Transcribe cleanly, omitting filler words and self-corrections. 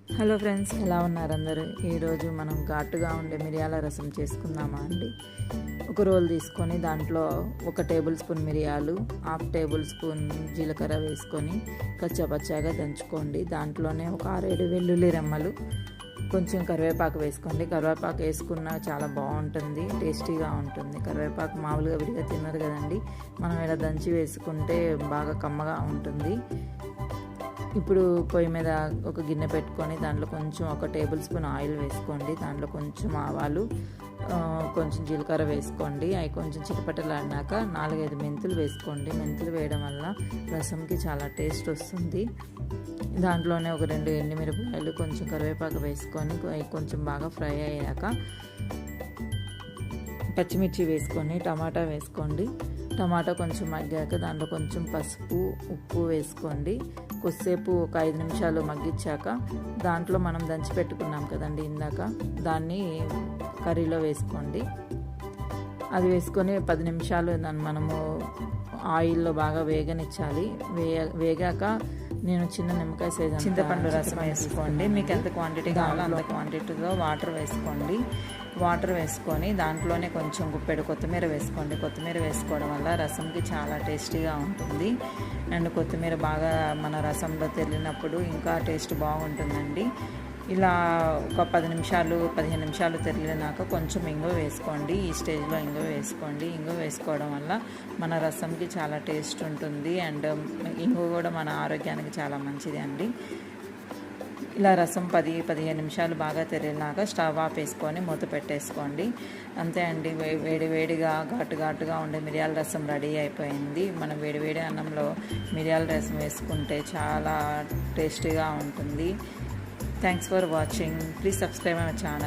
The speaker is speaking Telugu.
హలో ఫ్రెండ్స్, ఎలా ఉన్నారు అందరూ? ఈరోజు మనం ఘాటుగా ఉండే మిరియాల రసం చేసుకుందామా అండి. ఒక రోల్ తీసుకొని దాంట్లో 1 టేబుల్ స్పూన్ మిరియాలు, 1/2 టేబుల్ స్పూన్ జీలకర్ర వేసుకొని కచ్చాపచ్చాగా దంచుకోండి. దాంట్లోనే ఒక 6-7 వెల్లుల్లి రెమ్మలు, కొంచెం కరివేపాకు వేసుకోండి. కరివేపాకు వేసుకున్నా చాలా బాగుంటుంది, టేస్టీగా ఉంటుంది. కరివేపాకు మామూలుగా విడిగా తిన్నారు కదండి, మనం ఇలా దంచి వేసుకుంటే బాగా కమ్మగా ఉంటుంది. ఇప్పుడు పొయ్యి మీద ఒక గిన్నె పెట్టుకొని దాంట్లో కొంచెం 1 టేబుల్ స్పూన్ ఆయిల్ వేసుకోండి. దాంట్లో కొంచెం ఆవాలు, కొంచెం జీలకర్ర వేసుకోండి. అవి కొంచెం చిటపటలాడినాక 4-5 మెంతులు వేసుకోండి. మెంతులు వేయడం వల్ల రసంకి చాలా టేస్ట్ వస్తుంది. దాంట్లోనే ఒక 2 ఎండుమిరపకాయలు, కొంచెం కరివేపాకు వేసుకొని అవి కొంచెం బాగా ఫ్రై అయ్యాక పచ్చిమిర్చి వేసుకొని టమాటా వేసుకోండి. టమాటా కొంచెం మగ్గాక దాంట్లో కొంచెం పసుపు, ఉప్పు వేసుకోండి. కొద్దిసేపు ఒక 5 నిమిషాలు మగ్గించాక దాంట్లో మనం దంచి పెట్టుకున్నాం కదండి ఇందాక, దాన్ని కర్రీలో వేసుకోండి. అది వేసుకొని 10 నిమిషాలు దాన్ని మనము ఆయిల్లో బాగా వేగనిచ్చాలి. వేగాక నేను చిన్న నిమ్మకాయ సైజు చింతపండు రసం వేసుకోండి. మీకు ఎంత క్వాంటిటీ కావాలో అంత క్వాంటిటీలో వాటర్ వేసుకోండి. వాటర్ వేసుకొని దాంట్లోనే కొంచెం గుప్పెడు కొత్తిమీర వేసుకోండి. కొత్తిమీర వేసుకోవడం వల్ల రసంకి చాలా టేస్టీగా ఉంటుంది. అండ్ కొత్తిమీర బాగా మన రసంలో తెరిలినప్పుడు ఇంకా టేస్ట్ బాగుంటుందండి. ఇలా ఒక 15 నిమిషాలు తెరిలినాక కొంచెం ఇంగువ వేసుకోండి. ఈ స్టేజ్లో ఇంగువ వేసుకోండి. ఇంగువ వేసుకోవడం వల్ల మన రసంకి చాలా టేస్ట్ ఉంటుంది. అండ్ ఇంగువ కూడా మన ఆరోగ్యానికి చాలా మంచిది అండి. ఇలా రసం 10-15 నిమిషాలు బాగా తెరిలినాక స్టవ్ ఆఫ్ వేసుకొని మూత పెట్టేసుకోండి. అంతే అండి, వేడిగా ఘాటుగా ఉండే మిరియాల రసం రెడీ అయిపోయింది. మనం వేడి అన్నంలో మిరియాల రసం వేసుకుంటే చాలా టేస్టీగా ఉంటుంది. Thanks for watching. Please subscribe my channel.